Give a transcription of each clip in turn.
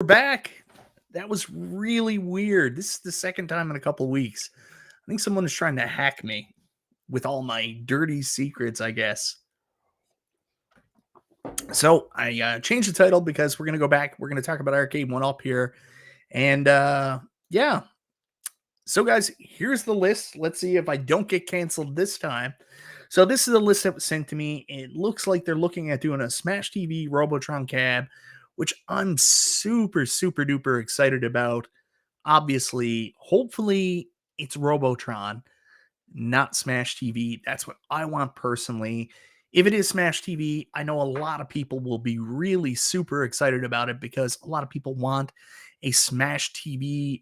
We're back. That was really weird. This is the second time in a couple weeks. I think someone is trying to hack me with all my dirty secrets, I guess. So I changed the title because we're going to go back. We're going to talk about Arcade1Up here. And yeah. So, guys, here's the list. Let's see if I don't get canceled this time. So, this is the list that was sent to me. It looks like they're looking at doing a Smash TV Robotron cab, which I'm super, super duper excited about. Obviously, hopefully, it's Robotron, not Smash TV. That's what I want personally. If it is Smash TV, I know a lot of people will be really super excited about it because a lot of people want a Smash TV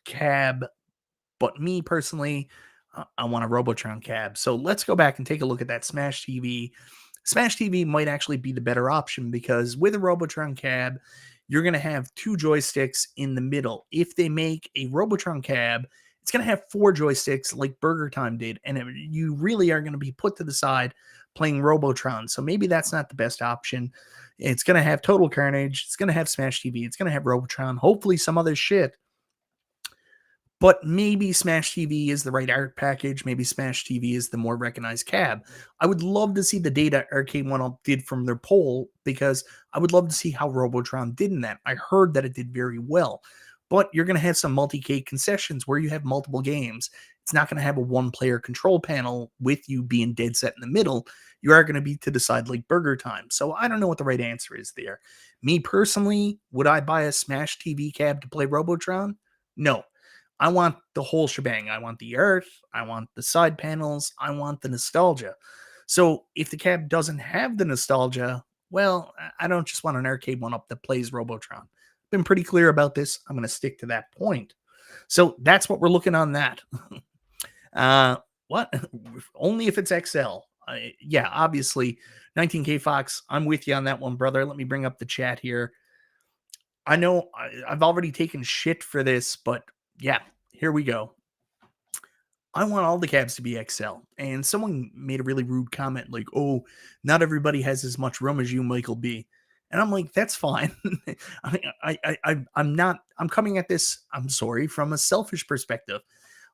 cab. But me personally, I want a Robotron cab. So let's go back and take a look at that Smash TV. Smash TV might actually be the better option because with a Robotron cab, you're going to have two joysticks in the middle. If they make a Robotron cab, it's going to have four joysticks like Burger Time did, and you really are going to be put to the side playing Robotron. So maybe that's not the best option. It's going to have Total Carnage. It's going to have Smash TV. It's going to have Robotron. Hopefully some other shit. But maybe Smash TV is the right art package. Maybe Smash TV is the more recognized cab. I would love to see the data Arcade1Up did from their poll because I would love to see how Robotron did in that. I heard that it did very well. But you're going to have some multi-K concessions where you have multiple games. It's not going to have a one-player control panel with you being dead set in the middle. You are going to be to decide like Burger Time. So I don't know what the right answer is there. Me personally, would I buy a Smash TV cab to play Robotron? No. I want the whole shebang. I want the earth. I want the side panels. I want the nostalgia. So if the cab doesn't have the nostalgia, well, I don't just want an Arcade1Up that plays Robotron. Been pretty clear about this. I'm going to stick to that point. So that's what we're looking on that. What? Only if it's XL. Yeah, obviously, 19K Fox, I'm with you on that one, brother. Let me bring up the chat here. I know I've already taken shit for this, but yeah, here we go. I want all the cabs to be XL. And someone made a really rude comment like, oh, not everybody has as much room as you, Michael B. And I'm like, that's fine. I'm coming at this, I'm sorry, from a selfish perspective.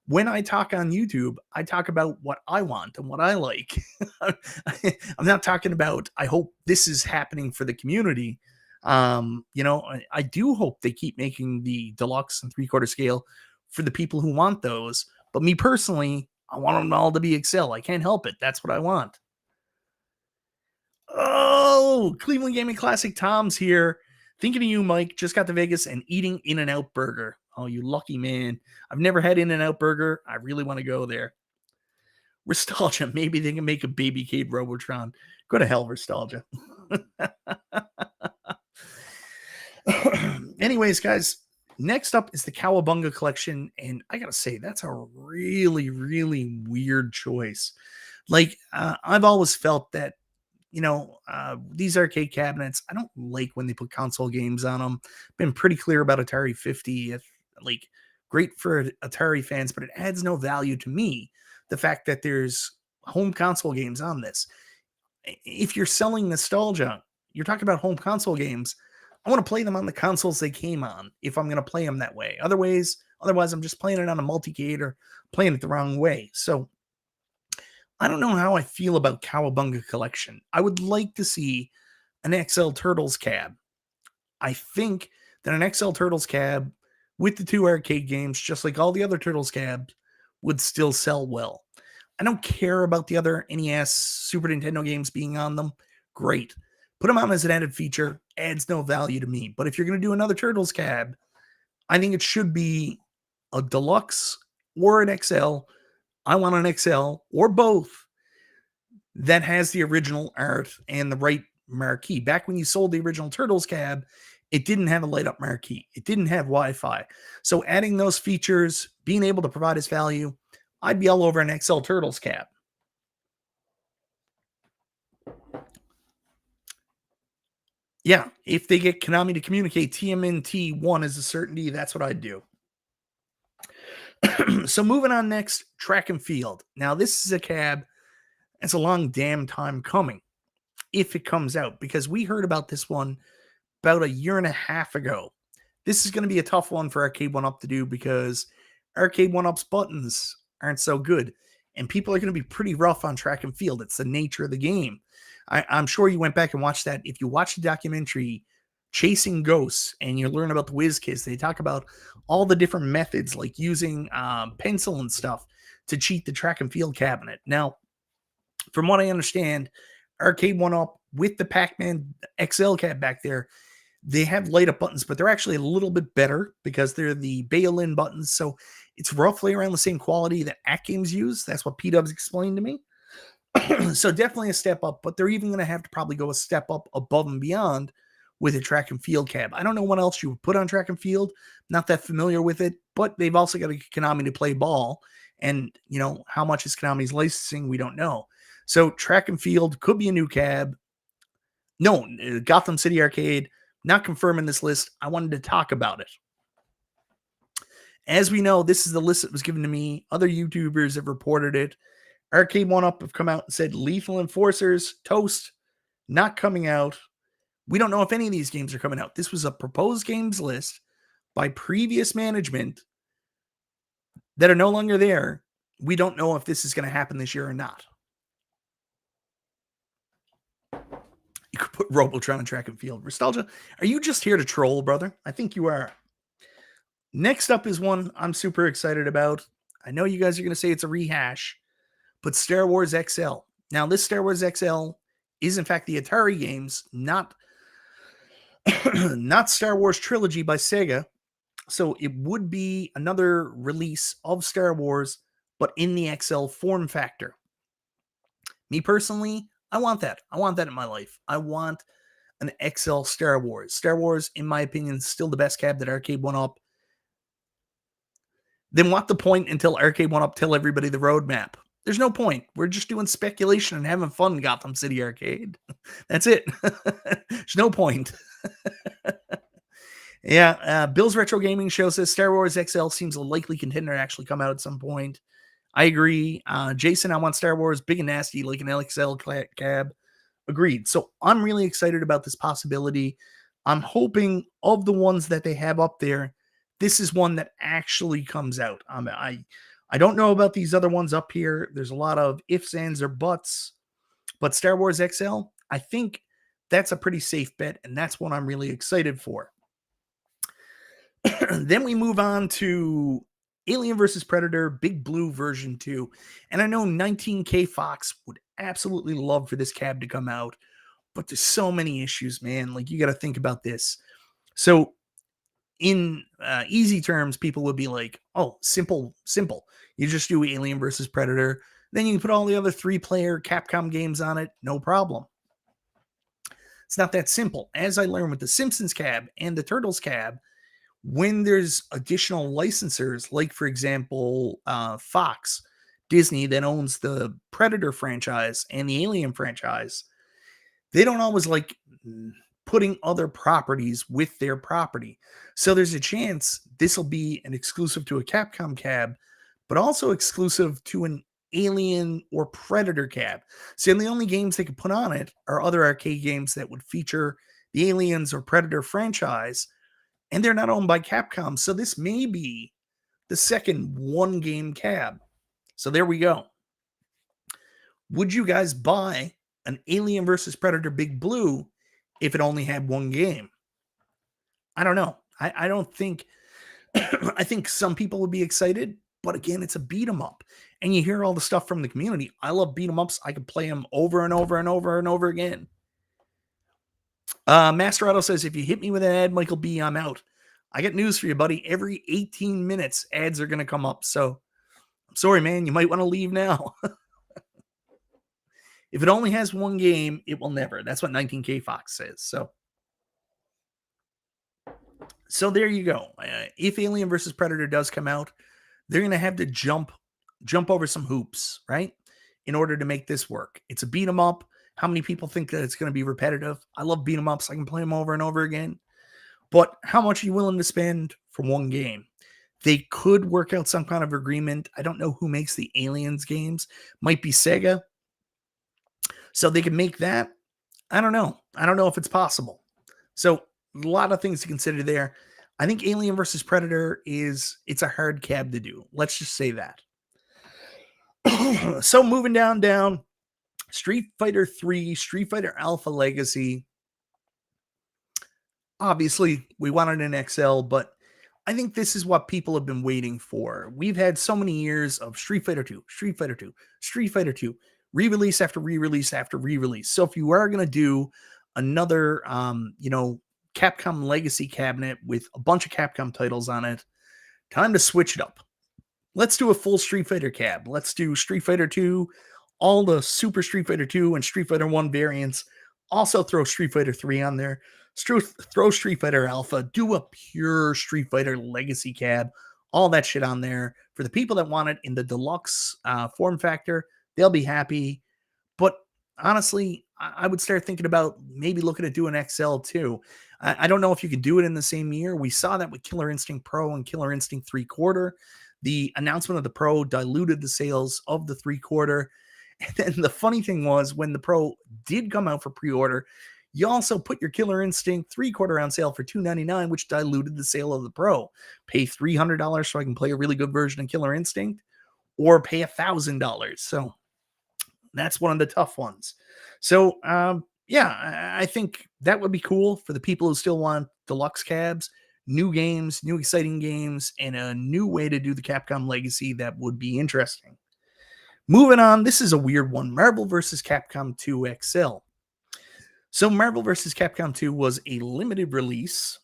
When I talk on YouTube, I talk about what I want and what I like. I'm not talking about, I hope this is happening for the community. I do hope they keep making the deluxe and 3/4 scale for the people who want those. But me personally, I want them all to be XL. I can't help it. That's what I want. Oh, Cleveland Gaming Classic Tom's here. Thinking of you, Mike. Just got to Vegas and eating In-N-Out Burger. Oh, you lucky man. I've never had In-N-Out Burger. I really want to go there. Nostalgia. Maybe they can make a Baby Cade Robotron. Go to hell, Nostalgia. Anyways, guys, next up is the Cowabunga collection, and I gotta say, that's a really, really weird choice. Like, I've always felt that, these arcade cabinets, I don't like when they put console games on them. Been pretty clear about Atari 50. Like, great for Atari fans, but it adds no value to me. The fact that there's home console games on this. If you're selling nostalgia, you're talking about home console games. I want to play them on the consoles they came on if I'm going to play them that way. Otherwise, I'm just playing it on a multi-gate or playing it the wrong way. So I don't know how I feel about Cowabunga Collection. I would like to see an XL Turtles cab. I think that an XL Turtles cab with the two arcade games, just like all the other Turtles cabs, would still sell well. I don't care about the other NES, Super Nintendo games being on them. Great. Put them on as an added feature, adds no value to me. But if you're going to do another Turtles cab, I think it should be a deluxe or an XL. I want an XL or both that has the original art and the right marquee. Back when you sold the original Turtles cab, it didn't have a light up marquee. It didn't have Wi-Fi. So adding those features, being able to provide its value, I'd be all over an XL Turtles cab. Yeah, if they get Konami to communicate TMNT 1 is a certainty, that's what I'd do. So moving on next, track and field. Now, this is a cab that's a long damn time coming, if it comes out, because we heard about this one about a year and a half ago. This is going to be a tough one for Arcade1Up to do because Arcade1Up's buttons aren't so good. And people are going to be pretty rough on track and field. It's the nature of the game. I'm sure you went back and watched that. If you watch the documentary Chasing Ghosts and you learn about the Whiz Kids, they talk about all the different methods like using pencil and stuff to cheat the track and field cabinet. Now, from what I understand, Arcade1Up with the Pac-Man XL cab back there, they have light up buttons, but they're actually a little bit better because they're the bail-in buttons. So it's roughly around the same quality that AtGames use. That's what P-Dubs explained to me. So definitely a step up, but they're even going to have to probably go a step up above and beyond with a track and field cab. I don't know what else you would put on track and field. Not that familiar with it, but they've also got to get Konami to play ball. And, you know, how much is Konami's licensing? We don't know. So track and field could be a new cab. No, Gotham City Arcade, not confirming this list. I wanted to talk about it. As we know, this is the list that was given to me. Other YouTubers have reported it. Arcade1Up have come out and said Lethal Enforcers, Toast, not coming out. We don't know if any of these games are coming out. This was a proposed games list by previous management that are no longer there. We don't know if this is going to happen this year or not. You could put Robotron on track and field. Nostalgia, are you just here to troll, brother? I think you are. Next up is one I'm super excited about. I know you guys are going to say it's a rehash, but Star Wars XL. Now, this Star Wars XL is, in fact, the Atari games, not Star Wars Trilogy by Sega. So it would be another release of Star Wars, but in the XL form factor. Me personally, I want that. I want that in my life. I want an XL Star Wars. Star Wars, in my opinion, is still the best cab that Arcade1Up. Then what the point until Arcade1Up tell everybody the roadmap? There's no point. We're just doing speculation and having fun in Gotham City Arcade. That's it. There's no point. Yeah, Bill's Retro Gaming Show says Star Wars XL seems a likely contender to actually come out at some point. I agree. Jason, I want Star Wars big and nasty like an LXL cab. Agreed. So I'm really excited about this possibility. I'm hoping of the ones that they have up there, this is one that actually comes out. I don't know about these other ones up here. There's a lot of ifs, ands, or buts. But Star Wars XL, I think that's a pretty safe bet, and that's what I'm really excited for. Then we move on to Alien vs. Predator Big Blue version 2. And I know 19K Fox would absolutely love for this cab to come out, but there's so many issues, man. Like, you got to think about this. So in easy terms, people would be like, oh, simple. You just do Alien vs. Predator. Then you can put all the other 3-player Capcom games on it. No problem. It's not that simple. As I learned with the Simpsons cab and the Turtles cab, when there's additional licensors, like, for example, Fox, Disney, that owns the Predator franchise and the Alien franchise, they don't always like putting other properties with their property. So there's a chance this will be an exclusive to a Capcom cab, but also exclusive to an Alien or Predator cab. So the only games they could put on it are other arcade games that would feature the Aliens or Predator franchise, and they're not owned by Capcom. So this may be the second one-game cab. So there we go. Would you guys buy an Alien vs. Predator Big Blue if it only had one game? I don't know. I don't think... I think some people would be excited, but again, it's a beat 'em up. And you hear all the stuff from the community. I love beat 'em ups. I could play them over and over and over and over again. Master Auto says, if you hit me with an ad, Michael B, I'm out. I got news for you, buddy. Every 18 minutes, ads are going to come up. So I'm sorry, man. You might want to leave now. If it only has one game, it will never. That's what 19K Fox says. So there you go. If Alien vs. Predator does come out, they're going to have to jump over some hoops, right? In order to make this work. It's a beat 'em up. How many people think that it's going to be repetitive? I love beat 'em ups. I can play them over and over again. But how much are you willing to spend for one game? They could work out some kind of agreement. I don't know who makes the Aliens games. Might be Sega. So they can make that. I don't know. I don't know if it's possible. So a lot of things to consider there. I think Alien versus Predator it's a hard cab to do. Let's just say that. So moving down, Street Fighter 3, Street Fighter Alpha Legacy. Obviously, we wanted an XL, but I think this is what people have been waiting for. We've had so many years of Street Fighter 2, Street Fighter 2, Street Fighter 2, re-release after re-release after re-release. So if you are going to do another Capcom Legacy cabinet with a bunch of Capcom titles on it, time to switch it up. Let's do a full Street Fighter cab. Let's do Street Fighter 2, all the Super Street Fighter 2 and Street Fighter 1 variants. Also throw Street Fighter 3 on there. Throw Street Fighter Alpha. Do a pure Street Fighter Legacy cab. All that shit on there. For the people that want it in the deluxe form factor, they'll be happy. But honestly, I would start thinking about maybe looking at doing XL too. I don't know if you could do it in the same year. We saw that with Killer Instinct Pro and Killer Instinct 3/4. The announcement of the Pro diluted the sales of the 3/4. And then the funny thing was when the Pro did come out for pre-order, you also put your Killer Instinct 3/4 on sale for $299, which diluted the sale of the Pro. Pay $300 so I can play a really good version of Killer Instinct, or pay $1,000. So that's one of the tough ones. So yeah, I think that would be cool for the people who still want deluxe cabs, new games, new exciting games, and a new way to do the Capcom Legacy that would be interesting. Moving on, this is a weird one. Marvel vs. Capcom 2 XL. So Marvel vs. Capcom 2 was a limited release.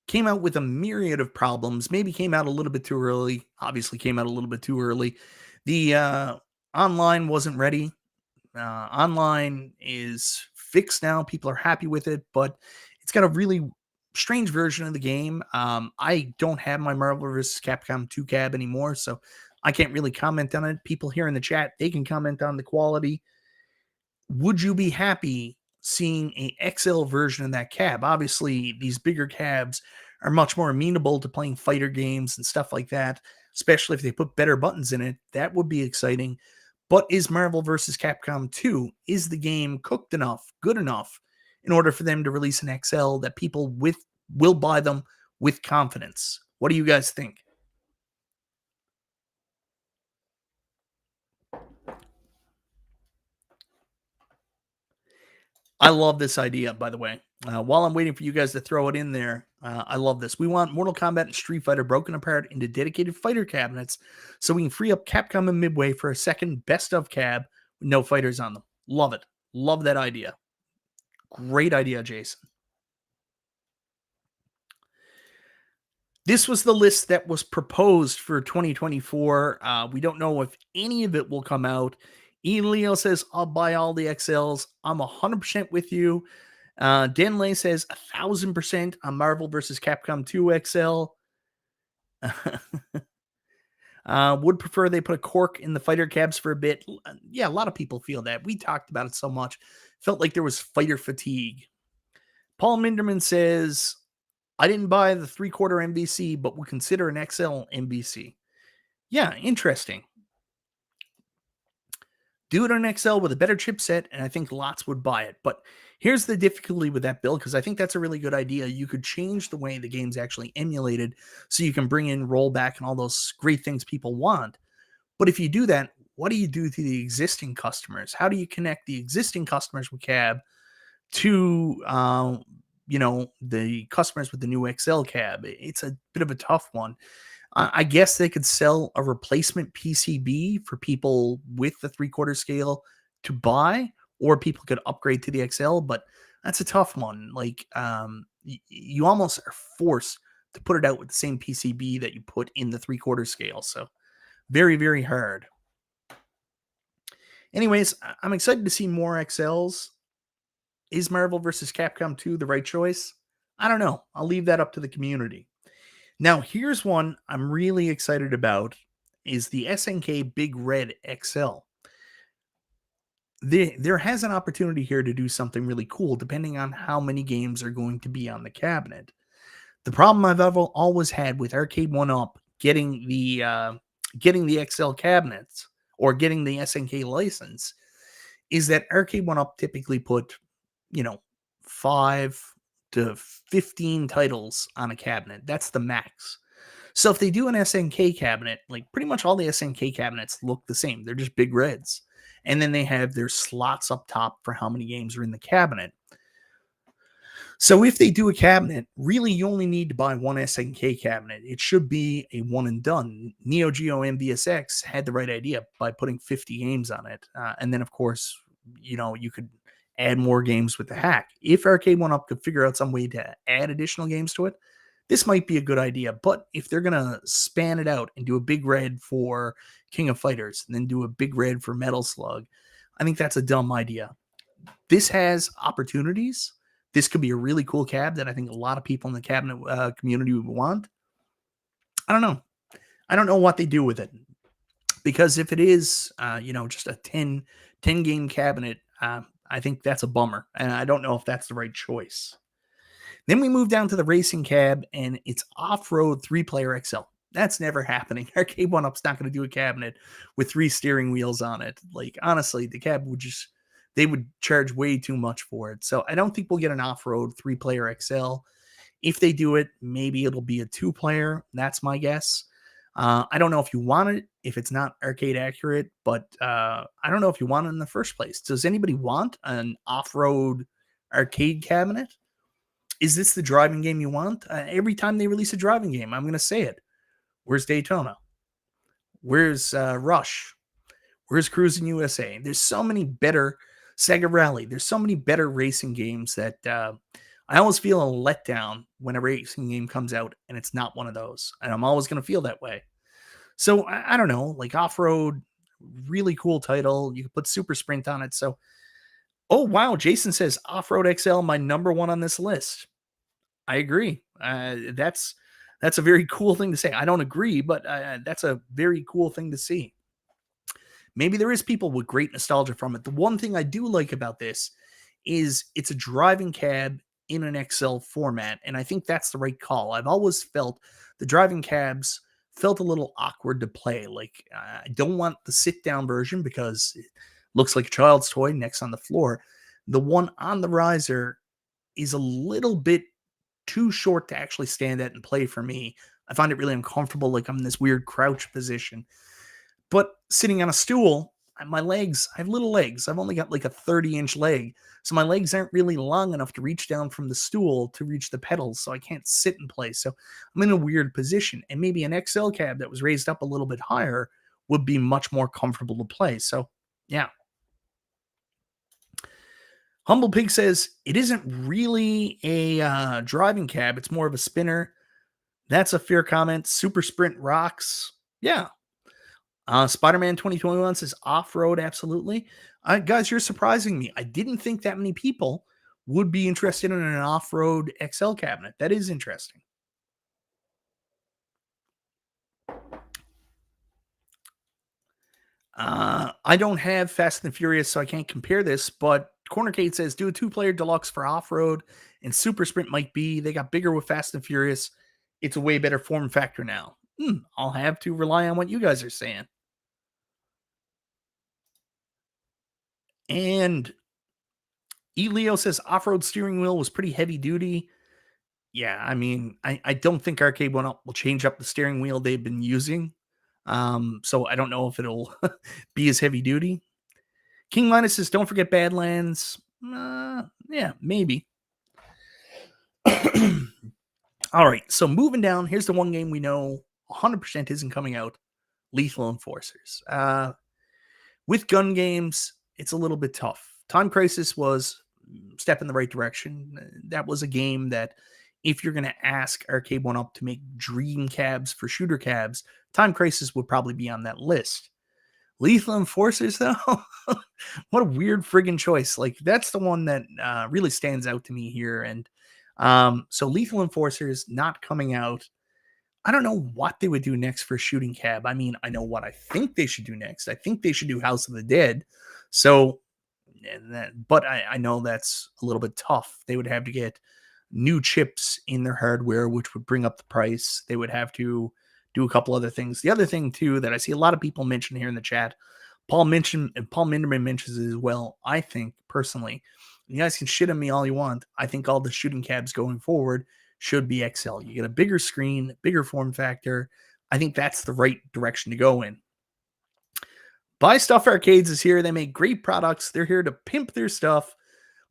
Came out with a myriad of problems. Maybe came out a little bit too early. Obviously came out a little bit too early. The online wasn't ready. Online is fixed now. People are happy with it, but it's got a really strange version of the game. I don't have my Marvel vs. Capcom 2 cab anymore, so I can't really comment on it. People here in the chat, they can comment on the quality. Would you be happy seeing a XL version of that cab? Obviously, these bigger cabs are much more amenable to playing fighter games and stuff like that, especially if they put better buttons in it. That would be exciting. But is Marvel vs. Capcom 2, is the game cooked enough, good enough, in order for them to release an XL that people will buy them with confidence? What do you guys think? I love this idea, by the way. While I'm waiting for you guys to throw it in there, I love this. We want Mortal Kombat and Street Fighter broken apart into dedicated fighter cabinets so we can free up Capcom and Midway for a second best of cab with no fighters on them. Love it. Love that idea. Great idea, Jason. This was the list that was proposed for 2024. We don't know if any of it will come out. Ian Leo says, I'll buy all the XLs. I'm 100% with you. Denley says 1,000% on Marvel vs. Capcom 2 XL. Would prefer they put a cork in the fighter cabs for a bit. Yeah, a lot of people feel that. We talked about it so much. Felt like there was fighter fatigue. Paul Minderman says, I didn't buy the 3/4 MVC, but would consider an XL MVC. Yeah, interesting. Do it on XL with a better chipset, and I think lots would buy it. But here's the difficulty with that build, because I think that's a really good idea. You could change the way the game's actually emulated so you can bring in rollback and all those great things people want. But if you do that, what do you do to the existing customers? How do you connect the existing customers with cab to the customers with the new XL cab? It's a bit of a tough one. I guess they could sell a replacement PCB for people with the 3/4 scale to buy, or people could upgrade to the XL, but that's a tough one. Like, you almost are forced to put it out with the same PCB that you put in the 3/4 scale. So very, very hard. Anyways, I'm excited to see more XLs. Is Marvel vs. Capcom 2 the right choice? I don't know. I'll leave that up to the community. Now, here's one I'm really excited about, is the SNK Big Red XL. There has an opportunity here to do something really cool, depending on how many games are going to be on the cabinet. The problem I've always had with Arcade1Up getting the XL cabinets or getting the SNK license is that Arcade1Up typically put, 5 to 15 titles on a cabinet. That's the max. So if they do an SNK cabinet, like pretty much all the SNK cabinets look the same. They're just big reds. And then they have their slots up top for how many games are in the cabinet. So if they do a cabinet, really you only need to buy one SNK cabinet. It should be a one and done. Neo Geo MVSX had the right idea by putting 50 games on it. And then, of course, you could add more games with the hack. If Arcade1Up could figure out some way to add additional games to it, this might be a good idea. But if they're going to span it out and do a big red for King of Fighters and then do a big red for Metal Slug, I think that's a dumb idea. This has opportunities. This could be a really cool cab that I think a lot of people in the cabinet community would want. I don't know. I don't know what they do with it. Because if it is, just a 10 game cabinet, I think that's a bummer. And I don't know if that's the right choice. Then we move down to the racing cab, and it's off-road 3-player XL. That's never happening. Arcade1Up's not going to do a cabinet with 3 steering wheels on it. Like, honestly, the cab would they would charge way too much for it. So I don't think we'll get an off-road 3-player XL. If they do it, maybe it'll be a 2-player. That's my guess. I don't know if you want it, if it's not arcade accurate, but I don't know if you want it in the first place. Does anybody want an off-road arcade cabinet? Is this the driving game you want? Every time they release a driving game, I'm going to say it. Where's Daytona? Where's Rush? Where's Cruising USA? There's so many better Sega Rally. There's so many better racing games that I always feel a letdown when a racing game comes out and it's not one of those. And I'm always going to feel that way. So I don't know, like off-road, really cool title. You could put Super Sprint on it. So, oh, wow. Jason says Off-Road XL, my number one on this list. I agree. That's a very cool thing to say. I don't agree, but that's a very cool thing to see. Maybe there is people with great nostalgia from it. The one thing I do like about this is it's a driving cab in an XL format, and I think that's the right call. I've always felt the driving cabs felt a little awkward to play. Like, I don't want the sit-down version because it looks like a child's toy next on the floor. The one on the riser is a little bit too short to actually stand at and play for me. I find it really uncomfortable, like I'm in this weird crouch position. But sitting on a stool, my legs, I have little legs. I've only got like a 30-inch leg. So my legs aren't really long enough to reach down from the stool to reach the pedals. So I can't sit and play. So I'm in a weird position. And maybe an XL cab that was raised up a little bit higher would be much more comfortable to play. So, yeah. Humble Pig says, it isn't really a driving cab. It's more of a spinner. That's a fair comment. Super Sprint rocks. Yeah. Spider-Man 2021 says off-road, absolutely. Guys, you're surprising me. I didn't think that many people would be interested in an off-road XL cabinet. That is interesting. I don't have Fast and Furious, so I can't compare this, but Cornercade says do a 2-player deluxe for off-road, and Super Sprint might be. They got bigger with Fast and Furious. It's a way better form factor now. I'll have to rely on what you guys are saying. And Elio says off-road steering wheel was pretty heavy duty. Yeah, I mean, I don't think Arcade1Up will change up the steering wheel they've been using. So I don't know if it'll be as heavy duty. King Linus says, don't forget Badlands. Yeah, maybe. All right, so moving down, here's the one game we know 100% isn't coming out. Lethal Enforcers. With gun games, it's a little bit tough. Time Crisis was a step in the right direction. That was a game that if you're going to ask Arcade1Up to make dream cabs for shooter cabs, Time Crisis would probably be on that list. Lethal Enforcers, though? What a weird friggin' choice. Like, that's the one that really stands out to me here. And so Lethal Enforcers not coming out. I don't know what they would do next for shooting cab. I mean, I know what I think they should do next. I think they should do House of the Dead. So, but I know that's a little bit tough. They would have to get new chips in their hardware, which would bring up the price. They would have to do a couple other things. The other thing, too, that I see a lot of people mention here in the chat, Paul Minderman mentions it as well, I think, personally, You guys can shit on me all you want. I think all the shooting cabs going forward should be XL. You get a bigger screen, bigger form factor. I think that's the right direction to go in. Buy Stuff Arcades is here. They make great products. They're here to pimp their stuff,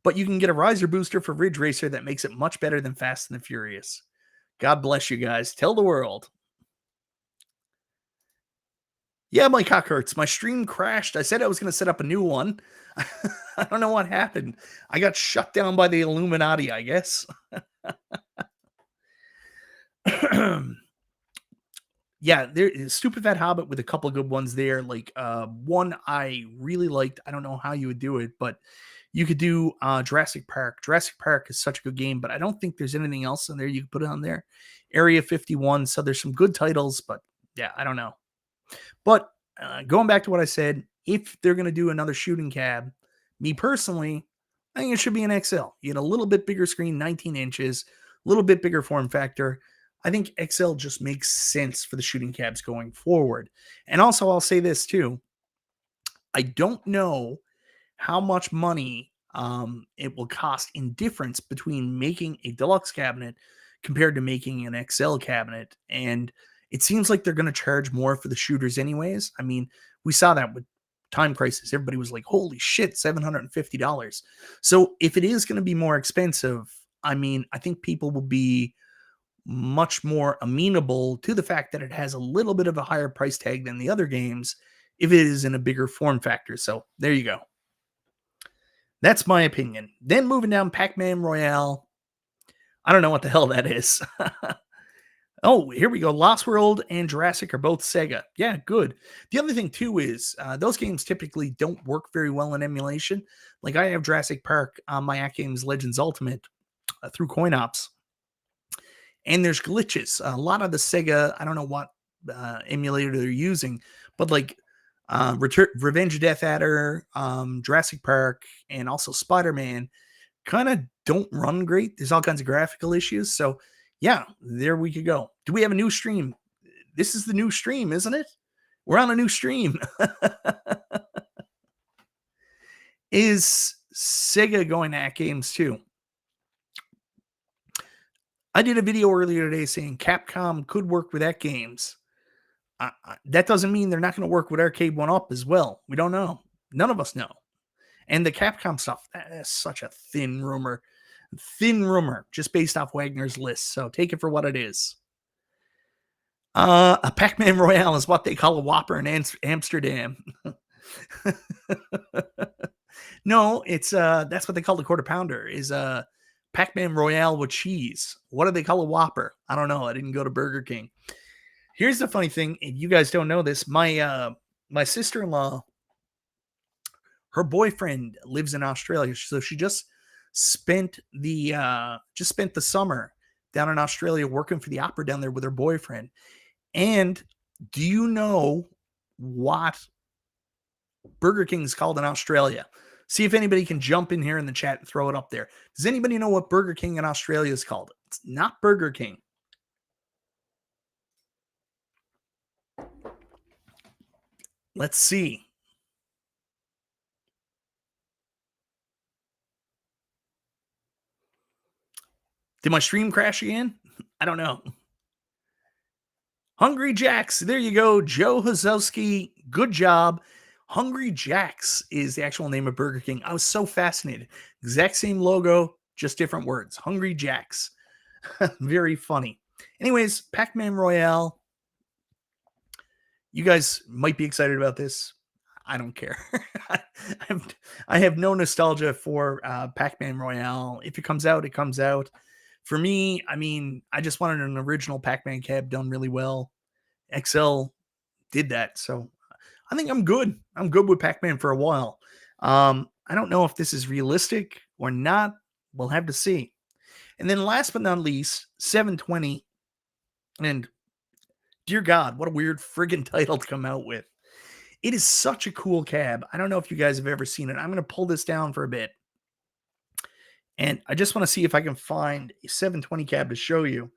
but you can get a riser booster for Ridge Racer that makes it much better than Fast and the Furious. God bless you guys. Tell the world. Yeah, my cock hurts. My stream crashed. I said I was going to set up a new one. I don't know what happened. I got shut down by the Illuminati, I guess. Yeah, there is Stupid Fat Hobbit with a couple of good ones there. Like one I really liked. I don't know how you would do it, but you could do Jurassic Park. Jurassic Park is such a good game, but I don't think there's anything else in there you could put on there. Area 51. So there's some good titles, but yeah, I don't know. But going back to what I said, if they're going to do another shooting cab, me personally, I think it should be an XL. You get a little bit bigger screen, 19 inches, a little bit bigger form factor. I think XL just makes sense for the shooting cabs going forward. And also, I'll say this too. I don't know how much money it will cost in difference between making a deluxe cabinet compared to making an XL cabinet. And it seems like they're going to charge more for the shooters anyways. I mean, we saw that with Time Crisis. Everybody was like, holy shit, $750. So if it is going to be more expensive, I mean, I think people will be much more amenable to the fact that it has a little bit of a higher price tag than the other games if it is in a bigger form factor. So there you go. That's my opinion. Then moving down, Pac-Man Royale. I don't know what the hell that is. Oh, here we go. Lost World and Jurassic are both Sega. Yeah, good. The other thing, too, is those games typically don't work very well in emulation. Like, I have Jurassic Park on my AtGames Legends Ultimate through CoinOps. And there's glitches. A lot of the Sega, I don't know what emulator they're using, but like Revenge of Death Adder, Jurassic Park, and also Spider-Man kind of don't run great. There's all kinds of graphical issues. So yeah, there we could go. Do we have a new stream? This is the new stream, isn't it? We're on a new stream. Is Sega going to AtGames too? I did a video earlier today saying Capcom could work with AtGames. That doesn't mean they're not going to work with Arcade1Up as well. We don't know. None of us know. And the Capcom stuff, that is such a thin rumor. Thin rumor, just based off Wagner's list. So take it for what it is. A Pac-Man Royale is what they call a Whopper in Amsterdam. No, it's that's what they call the quarter pounder. Is Pac-Man Royale with cheese. What do they call a Whopper? I don't know. I didn't go to Burger King. Here's the funny thing. And you guys don't know this. My sister-in-law, her boyfriend lives in Australia. So she just spent the summer down in Australia working for the opera down there with her boyfriend. And do you know what Burger King is called in Australia? See if anybody can jump in here in the chat and throw it up there. Does anybody know what Burger King in Australia is called? It's not Burger King. Let's see. Did my stream crash again? I don't know. Hungry Jacks. There you go. Joe Hazowski. Good job. Hungry Jacks is the actual name of Burger King. I was so fascinated. Exact same logo, just different words. Hungry Jacks. Very funny. Anyways, Pac-Man Royale. You guys might be excited about this. I don't care. I have no nostalgia for Pac-Man Royale. If it comes out, it comes out. For me, I mean, I just wanted an original Pac-Man cab done really well. XL did that, so I think I'm good. I'm good with Pac-Man for a while. I don't know if this is realistic or not. We'll have to see. And then last but not least, 720. And dear God, what a weird friggin' title to come out with. It is such a cool cab. I don't know if you guys have ever seen it. I'm going to pull this down for a bit. And I just want to see if I can find a 720 cab to show you.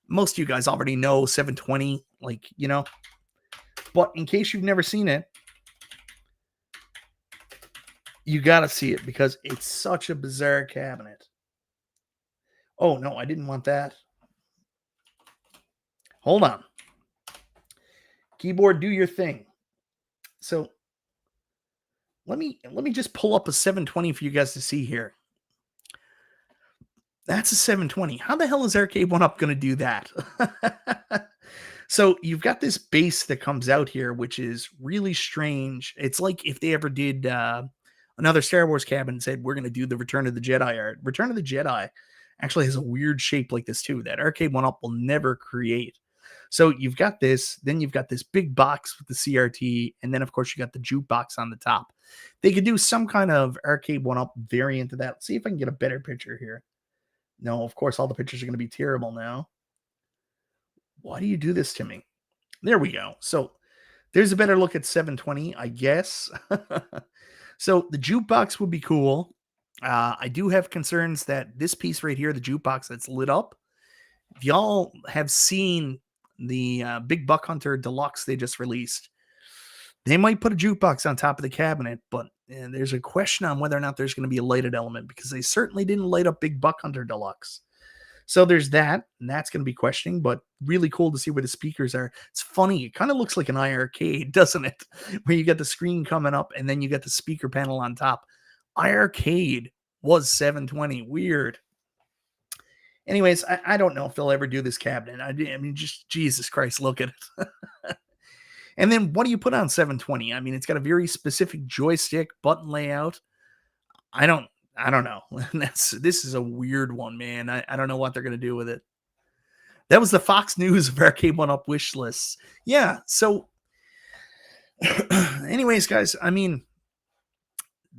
Most of you guys already know 720, like, you know. But in case you've never seen it, You got to see it because it's such a bizarre cabinet. Oh, no, I didn't want that. Hold on. Keyboard, do your thing. So let me just pull up a 720 for you guys to see here. That's a 720. How the hell is Arcade1Up going to do that? So you've got this base that comes out here, which is really strange. It's like if they ever did another Star Wars cabinet and said, we're going to do the Return of the Jedi art. Return of the Jedi actually has a weird shape like this too, that Arcade1Up will never create. So you've got this, then you've got this big box with the CRT, and then of course you got the jukebox on the top. They could do some kind of Arcade1Up variant of that. Let's see if I can get a better picture here. No, of course, all the pictures are going to be terrible now. Why do you do this to me? There we go. So there's a better look at 720, I guess. So the jukebox would be cool. I do have concerns that this piece right here, the jukebox that's lit up, if y'all have seen the Big Buck Hunter Deluxe they just released, they might put a jukebox on top of the cabinet, but there's a question on whether or not there's going to be a lighted element because they certainly didn't light up Big Buck Hunter Deluxe. So there's that, and that's going to be questioning, but really cool to see where the speakers are. It's funny. It kind of looks like an iArcade, doesn't it? Where you get the screen coming up and then you get the speaker panel on top. iArcade was 720. Weird. Anyways, I don't know if they'll ever do this cabinet. I mean, just Jesus Christ, look at it. And then what do you put on 720? I mean, it's got a very specific joystick button layout. I don't know. This is a weird one, man. I don't know what they're gonna do with it. That was the Fox News of Arcade1Up wish lists. Yeah. So, anyways, guys, I mean,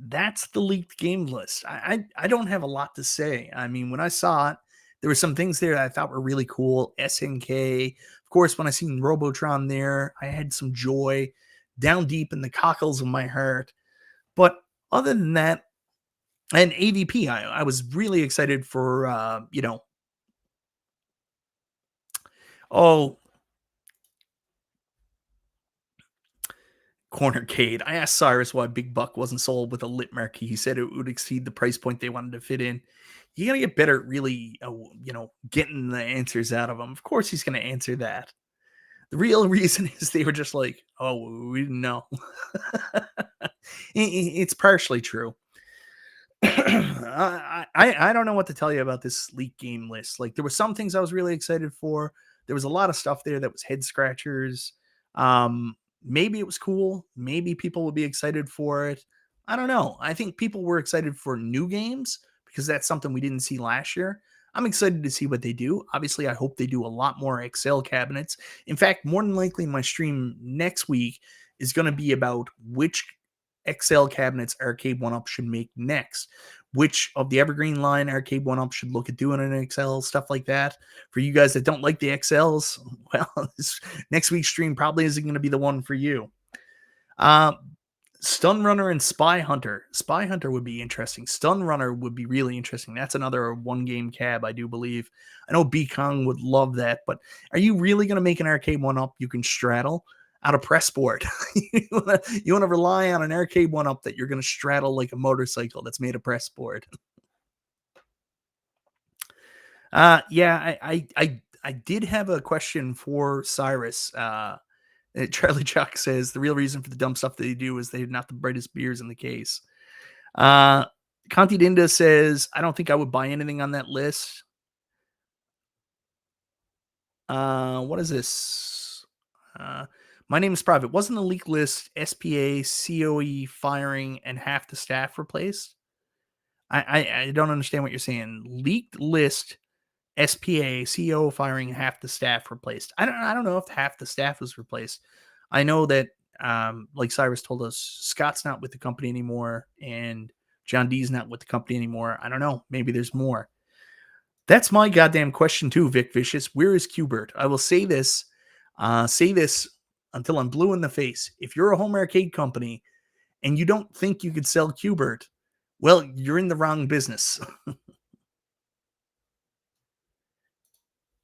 that's the leaked game list. I don't have a lot to say. I mean, when I saw it, there were some things there that I thought were really cool. SNK, of course, when I seen Robotron there, I had some joy down deep in the cockles of my heart. But other than that, and AVP, I was really excited for, oh, Cornercade. I asked Cyrus why Big Buck wasn't sold with a lit marquee. He said it would exceed the price point they wanted to fit in. You got to get better at really, getting the answers out of him. Of course, he's going to answer that. The real reason is they were just like, oh, we didn't know. It's partially true. I don't know what to tell you about this leak game list. Like there were some things I was really excited for. There was a lot of stuff there that was head scratchers. Maybe it was cool. Maybe people would be excited for it. I don't know. I think people were excited for new games because that's something we didn't see last year. I'm excited to see what they do. Obviously, I hope they do a lot more Excel cabinets. In fact, more than likely, my stream next week is going to be about which XL cabinets Arcade1Up should make next. Which of the Evergreen line Arcade1Up should look at doing an XL, stuff like that. For you guys that don't like the XLs, well, next week's stream probably isn't going to be the one for you. Stun Runner and Spy Hunter. Spy Hunter would be interesting. Stun Runner would be really interesting. That's another one-game cab, I do believe. I know B Kong would love that, but are you really going to make an Arcade1Up you can straddle out of press board? You want to rely on an Arcade1Up that you're going to straddle like a motorcycle that's made of press board. Yeah, I did have a question for Cyrus. Charlie Chuck says the real reason for the dumb stuff they do is they're not the brightest beers in the case. Conti Dinda says, I don't think I would buy anything on that list. What is this? My name is private. Wasn't the leak list SPA, COE firing, and half the staff replaced? I don't understand what you're saying. Leaked list, SPA, CEO firing, half the staff replaced. I don't know if half the staff was replaced. I know that, like Cyrus told us, Scott's not with the company anymore, and John D's not with the company anymore. I don't know. Maybe there's more. That's my goddamn question too, Vic Vicious. Where is Qbert? I will say this until I'm blue in the face. If you're a home arcade company and you don't think you could sell Qbert, well, you're in the wrong business.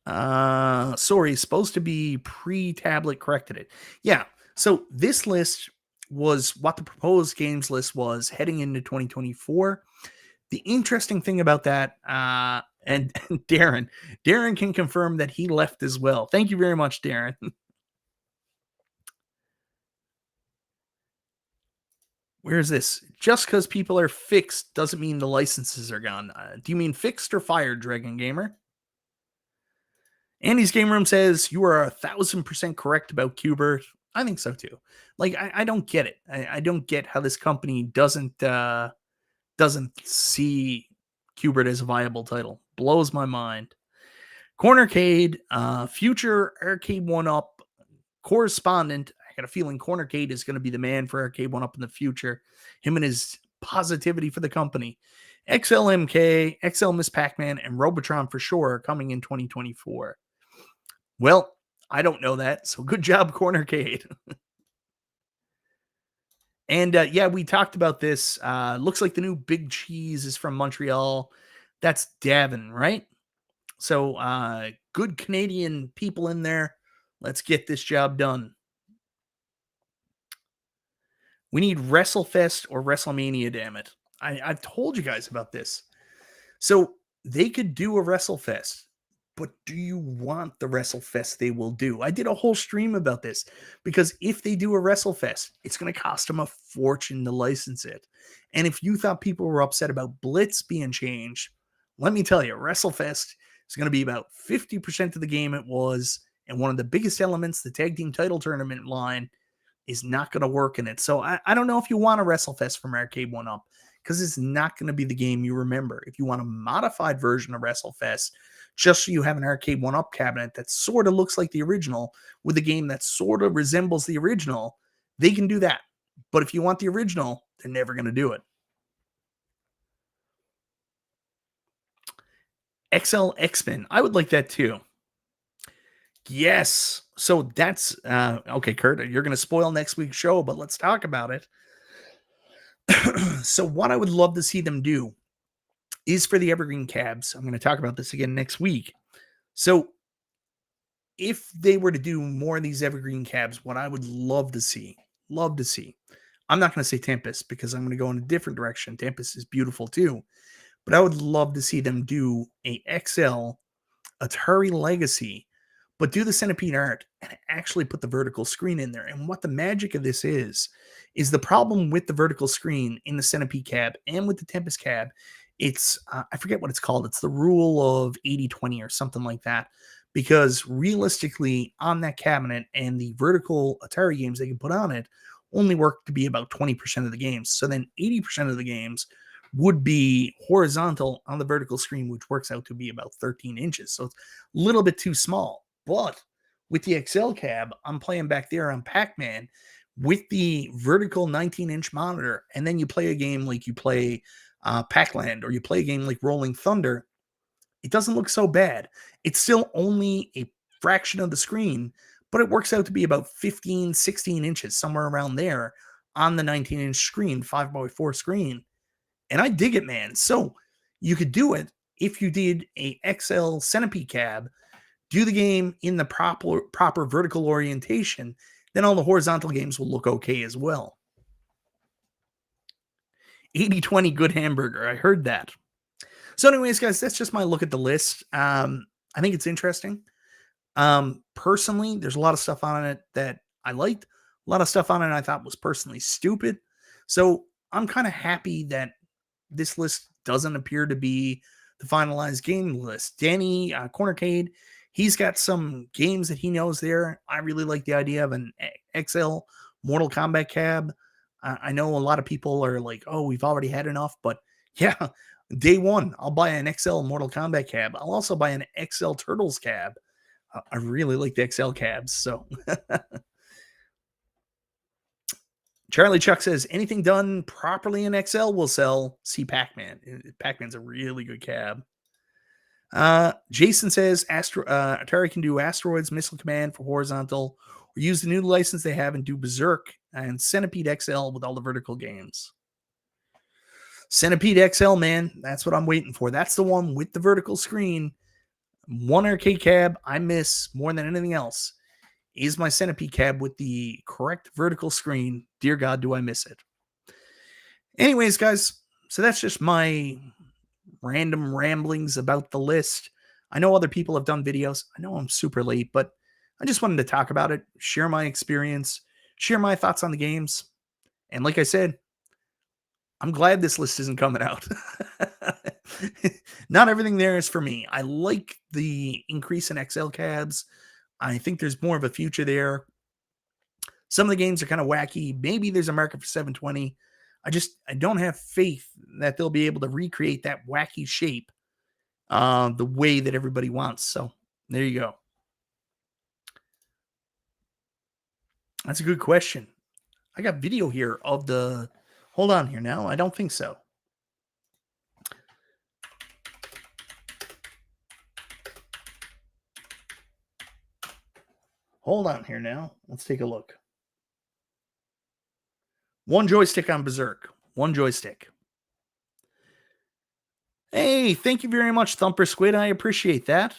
Sorry, supposed to be pre-tablet corrected it. Yeah. So this list was what the proposed games list was heading into 2024. The interesting thing about that, and Darren can confirm that he left as well. Thank you very much, Darren. Where is this? Just because people are fixed doesn't mean the licenses are gone. Do you mean fixed or fired, Dragon Gamer? Andy's Game Room says you are 1,000% correct about Qbert. I think so too. Like I don't get it. I don't get how this company doesn't see Qbert as a viable title. Blows my mind. Cornercade, future Arcade1Up correspondent. I got a feeling Cornercade is going to be the man for Arcade1Up in the future. Him and his positivity for the company. XLMK, XL Miss Pac-Man, and Robotron for sure are coming in 2024. Well, I don't know that, so good job, Cornercade. And yeah, we talked about this. Looks like the new Big Cheese is from Montreal. That's Davin, right? So good Canadian people in there. Let's get this job done. We need WrestleFest or WrestleMania, damn it. I've told you guys about this. So they could do a WrestleFest, but do you want the WrestleFest they will do? I did a whole stream about this because if they do a WrestleFest, it's going to cost them a fortune to license it. And if you thought people were upset about Blitz being changed, let me tell you, WrestleFest is going to be about 50% of the game it was. And one of the biggest elements, the tag team title tournament line, is not going to work in it. So I don't know if you want a WrestleFest from Arcade1Up because it's not going to be the game you remember. If you want a modified version of WrestleFest, just so you have an Arcade1Up cabinet that sort of looks like the original with a game that sort of resembles the original, they can do that. But if you want the original, they're never going to do it. XL X-Men. I would like that too. Yes. So that's okay, Kurt. You're going to spoil next week's show, but let's talk about it. So what I would love to see them do is for the Evergreen Cabs. I'm going to talk about this again next week. So if they were to do more of these Evergreen Cabs, what I would love to see, I'm not going to say Tempest because I'm going to go in a different direction. Tempest is beautiful too, but I would love to see them do a XL Atari Legacy, but do the centipede art and actually put the vertical screen in there. And what the magic of this is the problem with the vertical screen in the centipede cab and with the Tempest cab. It's, I forget what it's called. It's the rule of 80-20 or something like that. Because realistically, on that cabinet and the vertical Atari games they can put on it only work to be about 20% of the games. So then 80% of the games would be horizontal on the vertical screen, which works out to be about 13 inches. So it's a little bit too small. But with the XL cab, I'm playing back there on Pac-Man with the vertical 19-inch monitor. And then you play a game like you play Pac-Land or you play a game like Rolling Thunder. It doesn't look so bad. It's still only a fraction of the screen, but it works out to be about 15, 16 inches, somewhere around there on the 19-inch screen, 5x4 screen. And I dig it, man. So you could do it if you did a XL Centipede cab, do the game in the proper vertical orientation, then all the horizontal games will look okay as well. 80-20 good hamburger. I heard that. So anyways, guys, that's just my look at the list. I think it's interesting. Personally, there's a lot of stuff on it that I liked. A lot of stuff on it I thought was personally stupid. So I'm kind of happy that this list doesn't appear to be the finalized game list. Danny Cornercade, he's got some games that he knows there. I really like the idea of an XL Mortal Kombat cab. I know a lot of people are like, oh, we've already had enough. But yeah, day one, I'll buy an XL Mortal Kombat cab. I'll also buy an XL Turtles cab. I really like the XL cabs. So Charlie Chuck says, anything done properly in XL will sell. See Pac-Man. Pac-Man's a really good cab. Jason says, Atari can do Asteroids, Missile Command for horizontal, or use the new license they have and do Berserk and Centipede XL with all the vertical games. Centipede XL, man, that's what I'm waiting for. That's the one with the vertical screen. One arcade cab I miss more than anything else is my Centipede cab with the correct vertical screen. Dear God, do I miss it. Anyways, guys, so that's just my random ramblings about the list. I know other people have done videos. I know I'm super late, but I just wanted to talk about it, share my experience, share my thoughts on the games. And like I said, I'm glad this list isn't coming out. Not everything there is for me. I like the increase in XL cabs. I think there's more of a future there. Some of the games are kind of wacky. Maybe there's a market for 720. I don't have faith that they'll be able to recreate that wacky shape the way that everybody wants. So there you go. That's a good question. I got video here of the. Hold on here now. I don't think so. Hold on here now. Let's take a look. One joystick on Berserk. One joystick. Hey, thank you very much, Thumper Squid. I appreciate that.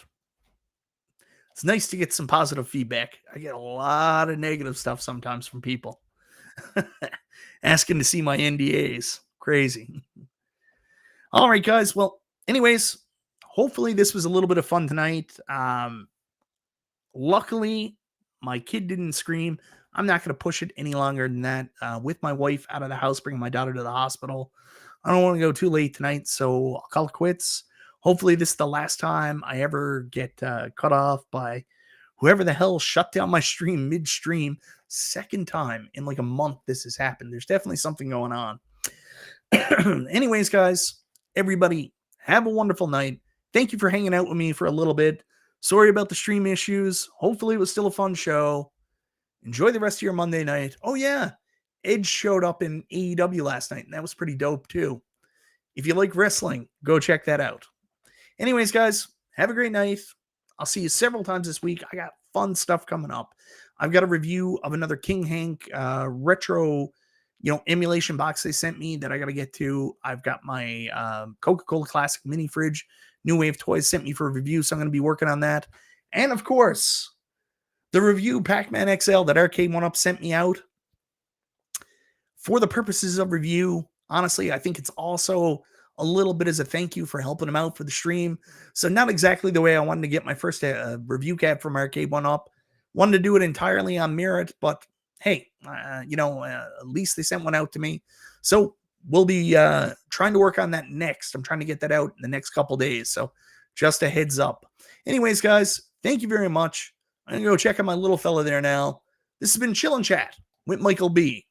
It's nice to get some positive feedback. I get a lot of negative stuff sometimes from people asking to see my NDAs. Crazy. All right, guys. Well, anyways, hopefully this was a little bit of fun tonight. Luckily, my kid didn't scream. I'm not going to push it any longer than that. With my wife out of the house, bringing my daughter to the hospital. I don't want to go too late tonight, so I'll call it quits. Hopefully this is the last time I ever get cut off by whoever the hell shut down my stream midstream. Second time in like a month this has happened. There's definitely something going on. Anyways, guys, everybody have a wonderful night. Thank you for hanging out with me for a little bit. Sorry about the stream issues. Hopefully it was still a fun show. Enjoy the rest of your Monday night. Oh, yeah. Edge showed up in AEW last night, and that was pretty dope, too. If you like wrestling, go check that out. Anyways, guys, have a great night. I'll see you several times this week. I got fun stuff coming up. I've got a review of another King Hank retro, emulation box they sent me that I got to get to. I've got my Coca-Cola Classic mini fridge. New Wave Toys sent me for a review, so I'm going to be working on that. And, of course, the review Pac-Man XL that Arcade1Up sent me out. For the purposes of review, honestly, I think it's also a little bit as a thank you for helping them out for the stream. So not exactly the way I wanted to get my first review cab from Arcade1Up. Wanted to do it entirely on merit, but hey, at least they sent one out to me. So we'll be trying to work on that next. I'm trying to get that out in the next couple days. So just a heads up. Anyways, guys, thank you very much. I'm going to go check out my little fella there now. This has been Chill and Chat with Michael B.